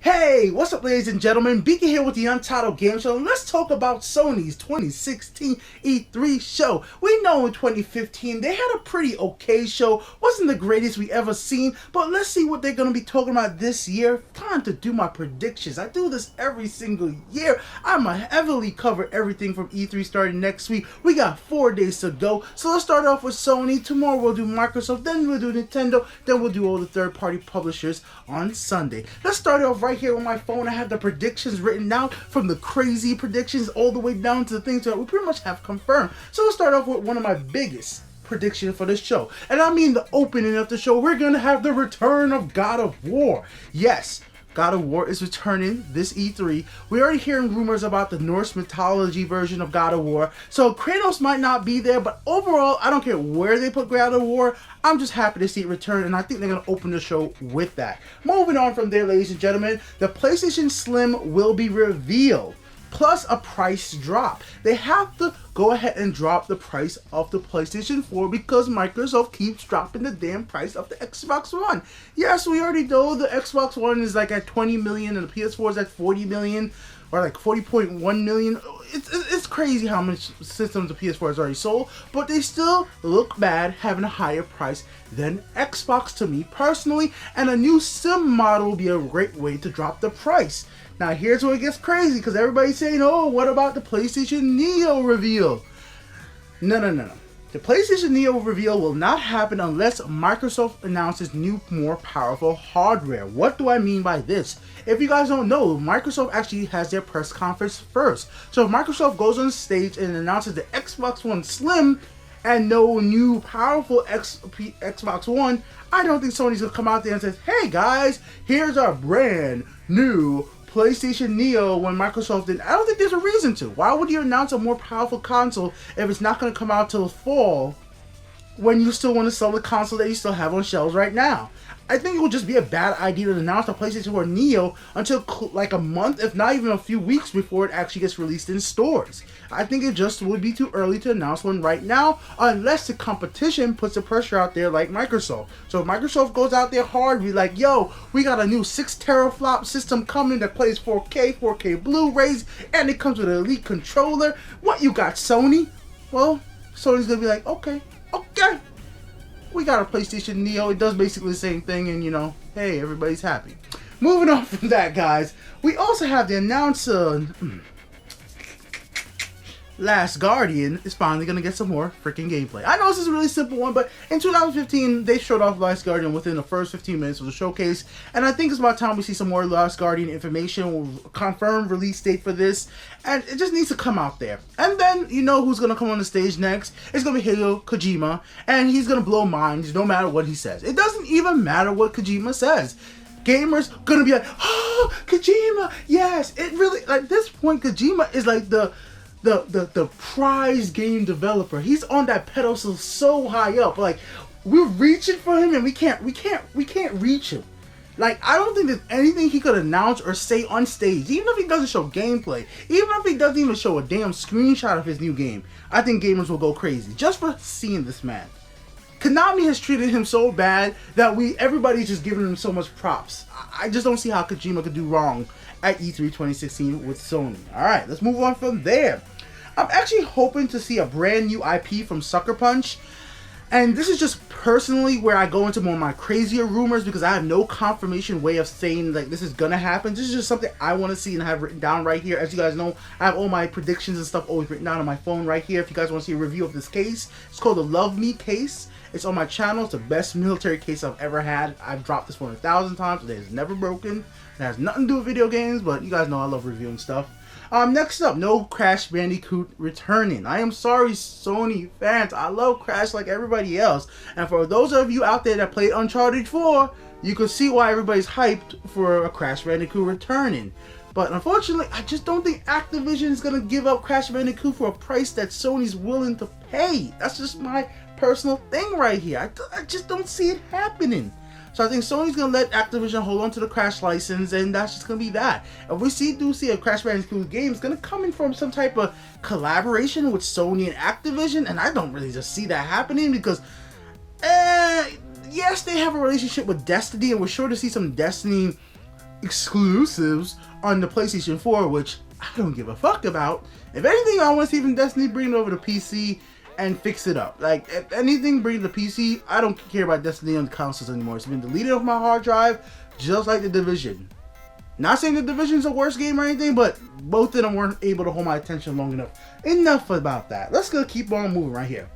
Hey, what's up ladies and gentlemen, Biki here with the Untitled Game Show, and let's talk about Sony's 2016 E3 show. We know in 2015 they had a pretty okay show, wasn't the greatest we ever seen, but let's see what they're going to be talking about this year. Time to do my predictions. I do this every single year. I'ma heavily cover everything from E3 starting next week. We got 4 days to go, so let's start off with Sony. Tomorrow we'll do Microsoft, then we'll do Nintendo, then we'll do all the third-party publishers on Sunday. Let's start off right here on my phone. I have the predictions written out, from the crazy predictions all the way down to the things that we pretty much have confirmed. So let's start off with one of my biggest predictions for this show, and I mean the opening of the show. We're gonna have the return of God of War. Yes, God of War is returning this E3. We're already hearing rumors about the Norse mythology version of God of War. So Kratos might not be there, but overall, I don't care where they put God of War. I'm just happy to see it return, and I think they're going to open the show with that. Moving on from there, ladies and gentlemen, the PlayStation Slim will be revealed, plus a price drop. They have to go ahead and drop the price of the PlayStation 4 because Microsoft keeps dropping the damn price of the Xbox One. Yes, we already know the Xbox One is like at 20 million and the PS4 is at 40 million or like 40.1 million. It's crazy how much systems the PS4 has already sold, but they still look bad having a higher price than Xbox to me personally, and a new SIM model will be a great way to drop the price. Now here's where it gets crazy, because everybody's saying, oh, what about the PlayStation Neo reveal? No. The PlayStation Neo reveal will not happen unless Microsoft announces new, more powerful hardware. What do I mean by this? If you guys don't know, Microsoft actually has their press conference first. So if Microsoft goes on stage and announces the Xbox One Slim and no new powerful Xbox One, I don't think Sony's gonna come out there and say, hey guys, here's our brand new PlayStation Neo when Microsoft didn't. I don't think there's a reason to. Why would you announce a more powerful console if it's not going to come out till the fall when you still want to sell the console that you still have on shelves right now? I think it would just be a bad idea to announce the PlayStation 4 Neo until like a month, if not even a few weeks before it actually gets released in stores. I think it just would be too early to announce one right now unless the competition puts the pressure out there like Microsoft. So if Microsoft goes out there hard, be like, yo, we got a new 6 teraflop system coming that plays 4K Blu-rays, and it comes with an elite controller. What you got, Sony? Well, Sony's gonna be like, okay. We got a PlayStation Neo. It does basically the same thing, and you know, hey, everybody's happy. Moving on from that, guys, we also have the announcer. Last Guardian is finally going to get some more freaking gameplay. I know this is a really simple one, but in 2015, they showed off Last Guardian within the first 15 minutes of the showcase, and I think it's about time we see some more Last Guardian information. We'll confirm release date for this, and it just needs to come out there. And then, you know who's going to come on the stage next? It's going to be Hideo Kojima, and he's going to blow minds no matter what he says. It doesn't even matter what Kojima says. Gamers gonna be like, oh, Kojima, yes. It really, at this point, Kojima is like the prize game developer. He's on that pedestal so high up. Like, we're reaching for him and we can't reach him. Like, I don't think there's anything he could announce or say on stage, even if he doesn't show gameplay, even if he doesn't even show a damn screenshot of his new game. I think gamers will go crazy just for seeing this man. Konami has treated him so bad that everybody's just giving him so much props. I just don't see how Kojima could do wrong at E3 2016 with Sony. Alright, let's move on from there. I'm actually hoping to see a brand new IP from Sucker Punch. And this is just personally where I go into more of my crazier rumors, because I have no confirmation way of saying like this is gonna happen. This is just something I want to see and have written down right here. As you guys know, I have all my predictions and stuff always written down on my phone right here. If you guys want to see a review of this case, it's called the Love Me case. It's on my channel. It's the best military case I've ever had. I've dropped this one 1,000 times. It has never broken. It has nothing to do with video games, but you guys know I love reviewing stuff. Next up, no Crash Bandicoot returning. I am sorry, Sony fans. I love Crash like everybody else. And for those of you out there that played Uncharted 4, you can see why everybody's hyped for a Crash Bandicoot returning. But unfortunately, I just don't think Activision is going to give up Crash Bandicoot for a price that Sony's willing to pay. That's just my personal thing right here. I just don't see it happening. So I think Sony's going to let Activision hold on to the Crash license, and that's just going to be that. If we do see a Crash Bandicoot game, it's going to come in from some type of collaboration with Sony and Activision, and I don't really just see that happening because, yes, they have a relationship with Destiny, and we're sure to see some Destiny exclusives on the PlayStation 4, which I don't give a fuck about. If anything, I want to see even Destiny bring it over to PC and fix it up. Like, if anything, bring it to PC. I don't care about Destiny on the consoles anymore. It's been deleted off my hard drive, just like The Division. Not saying The Division's a worse game or anything, but both of them weren't able to hold my attention long enough. Enough about that. Let's go keep on moving right here.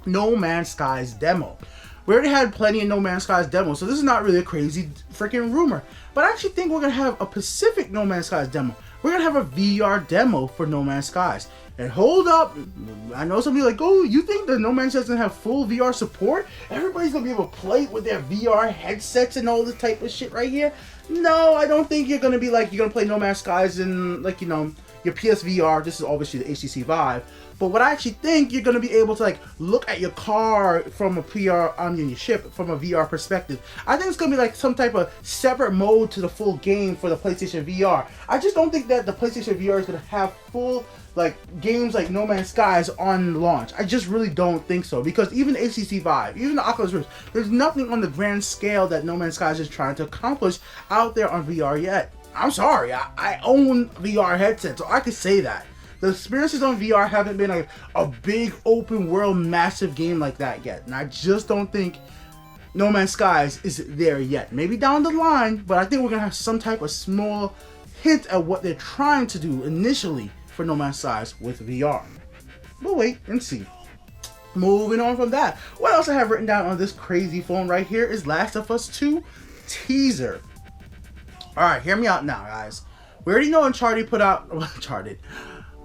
No Man's Sky's demo. We already had plenty of No Man's Sky's demo, so this is not really a crazy freaking rumor. But I actually think we're going to have a Pacific No Man's Sky's demo. We're going to have a VR demo for No Man's Skies. And hold up, I know some people are like, oh, you think that No Man's Sky doesn't have full VR support? Everybody's going to be able to play it with their VR headsets and all this type of shit right here? No, I don't think you're going to be like, you're going to play No Man's Skies in, like, you know, your PSVR. This is obviously the HTC Vive. But what I actually think, you're going to be able to, like, look at your car from a PR, your ship from a VR perspective. I think it's going to be like some type of separate mode to the full game for the PlayStation VR. I just don't think that the PlayStation VR is going to have full, like, games like No Man's Skies on launch. I just really don't think so, because even HTC Vive, even the Oculus Rift, there's nothing on the grand scale that No Man's Skies is trying to accomplish out there on VR yet. I'm sorry, I own VR headsets, so I could say that. The experiences on VR haven't been a big open world massive game like that yet, and I just don't think No Man's Skies is there yet. Maybe down the line, but I think we're gonna have some type of small hint at what they're trying to do initially for No Man's Skies with VR. We'll wait and see. Moving on from that, what else I have written down on this crazy phone right here is Last of Us 2 teaser. Alright, hear me out now, guys. We already know Uncharted put out... Uncharted.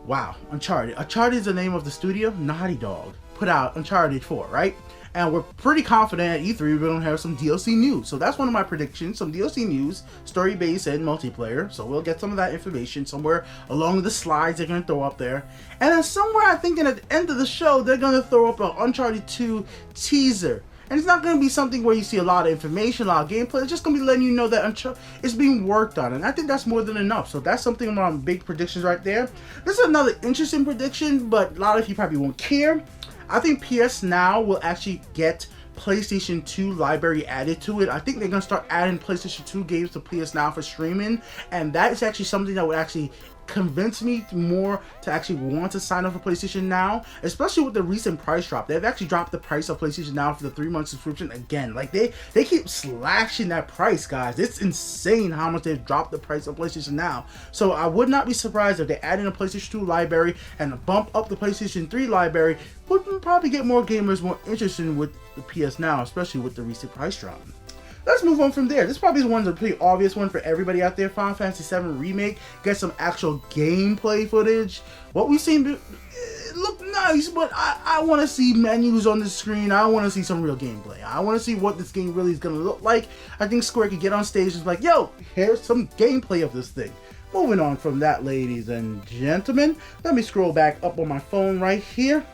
Wow, Uncharted. Uncharted is the name of the studio. Naughty Dog put out Uncharted 4, right? And we're pretty confident at E3 we're going to have some DLC news. So that's one of my predictions. Some DLC news, story-based and multiplayer. So we'll get some of that information somewhere along the slides they're going to throw up there. And then somewhere, I think at the end of the show, they're going to throw up an Uncharted 2 teaser. And it's not going to be something where you see a lot of information, a lot of gameplay. It's just going to be letting you know that it's being worked on. And I think that's more than enough. So that's something of my big predictions right there. This is another interesting prediction, but a lot of you probably won't care. I think PS Now will actually get PlayStation 2 library added to it. I think they're going to start adding PlayStation 2 games to PS Now for streaming. And that is actually something that would actually convince me more to actually want to sign up for PlayStation Now, especially with the recent price drop. They've actually dropped the price of PlayStation Now for the 3-month subscription again. Like, they keep slashing that price, guys. It's insane how much they've dropped the price of PlayStation Now. So I would not be surprised if they add in a PlayStation 2 library and bump up the PlayStation 3 library. Would probably get more gamers more interested with the PS Now, especially with the recent price drop. Let's move on from there. This probably is one of the pretty obvious one for everybody out there. Final Fantasy VII Remake. Get some actual gameplay footage. What we've seen, it looked nice, but I want to see menus on the screen. I want to see some real gameplay. I want to see what this game really is going to look like. I think Square could get on stage and be like, yo, here's some gameplay of this thing. Moving on from that, ladies and gentlemen. Let me scroll back up on my phone right here.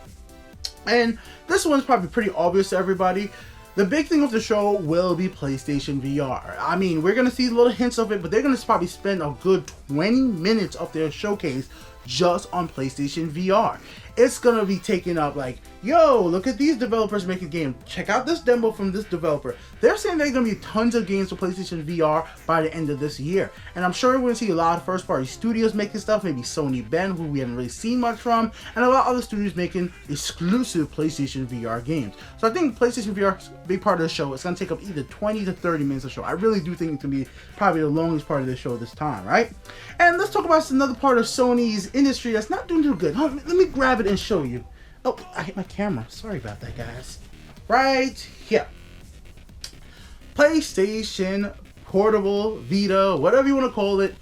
And this one's probably pretty obvious to everybody. The big thing of the show will be PlayStation VR. I mean, we're going to see little hints of it, but they're going to probably spend a good 20 minutes of their showcase just on PlayStation VR. It's going to be taken up like, yo, look at these developers making games. Check out this demo from this developer. They're saying there's going to be tons of games for PlayStation VR by the end of this year. And I'm sure we're going to see a lot of first-party studios making stuff. Maybe Sony Ben, who we haven't really seen much from. And a lot of other studios making exclusive PlayStation VR games. So I think PlayStation VR is a big part of the show. It's going to take up either 20 to 30 minutes of the show. I really do think it's going to be probably the longest part of the show this time, right? And let's talk about another part of Sony's industry that's not doing too good. Let me grab it and show you. Oh, I hit my camera. Sorry about that, guys. Right here. PlayStation Portable, Vita, whatever you want to call it.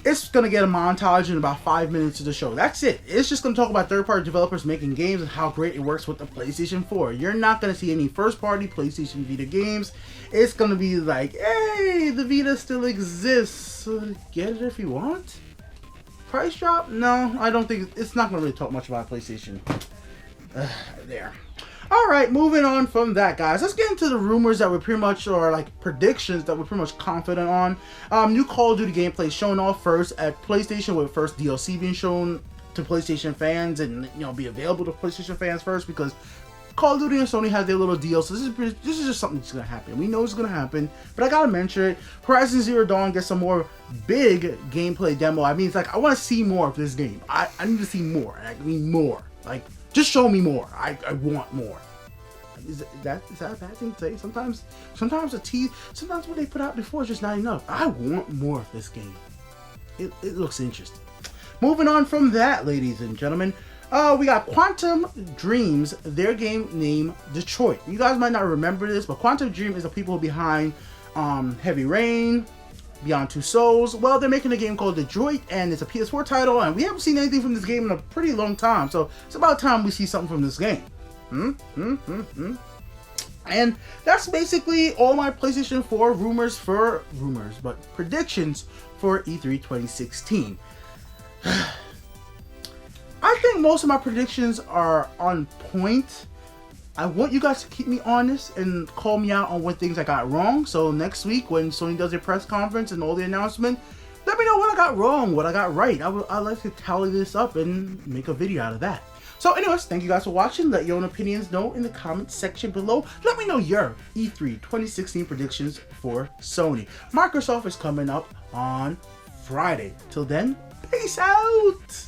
It's going to get a montage in about 5 minutes of the show. That's it. It's just going to talk about third-party developers making games and how great it works with the PlayStation 4. You're not going to see any first-party PlayStation Vita games. It's going to be like, hey, the Vita still exists. Get it if you want. Price drop? No, I don't think it's not going to really talk much about PlayStation. There. Alright, moving on from that, guys. Let's get into the rumors that we're pretty much, or like predictions that we're pretty much confident on. New Call of Duty gameplay shown off first at PlayStation, with first DLC being shown to PlayStation fans and, you know, be available to PlayStation fans first, because Call of Duty and Sony has their little deal, so this is just something that's gonna happen. We know it's gonna happen, but I gotta mention it. Horizon Zero Dawn gets some more big gameplay demo. I mean, it's like I want to see more of this game. I need to see more. I mean, more. Like, just show me more. I want more. Is that a bad thing to say? Sometimes what they put out before is just not enough. I want more of this game. It looks interesting. Moving on from that, ladies and gentlemen, we got Quantum Dreams, their game named Detroit. You guys might not remember this, but Quantum Dream is the people behind Heavy Rain, Beyond Two Souls. Well, they're making a game called Detroit, and it's a PS4 title, and we haven't seen anything from this game in a pretty long time, so it's about time we see something from this game. And that's basically all my PlayStation 4 predictions for E3 2016. I think most of my predictions are on point. I want you guys to keep me honest and call me out on what things I got wrong. So next week when Sony does their press conference and all the announcement, let me know what I got wrong, what I got right. I'd like to tally this up and make a video out of that. So anyways, thank you guys for watching. Let your own opinions know in the comments section below. Let me know your E3 2016 predictions for Sony. Microsoft is coming up on Friday. Till then, peace out.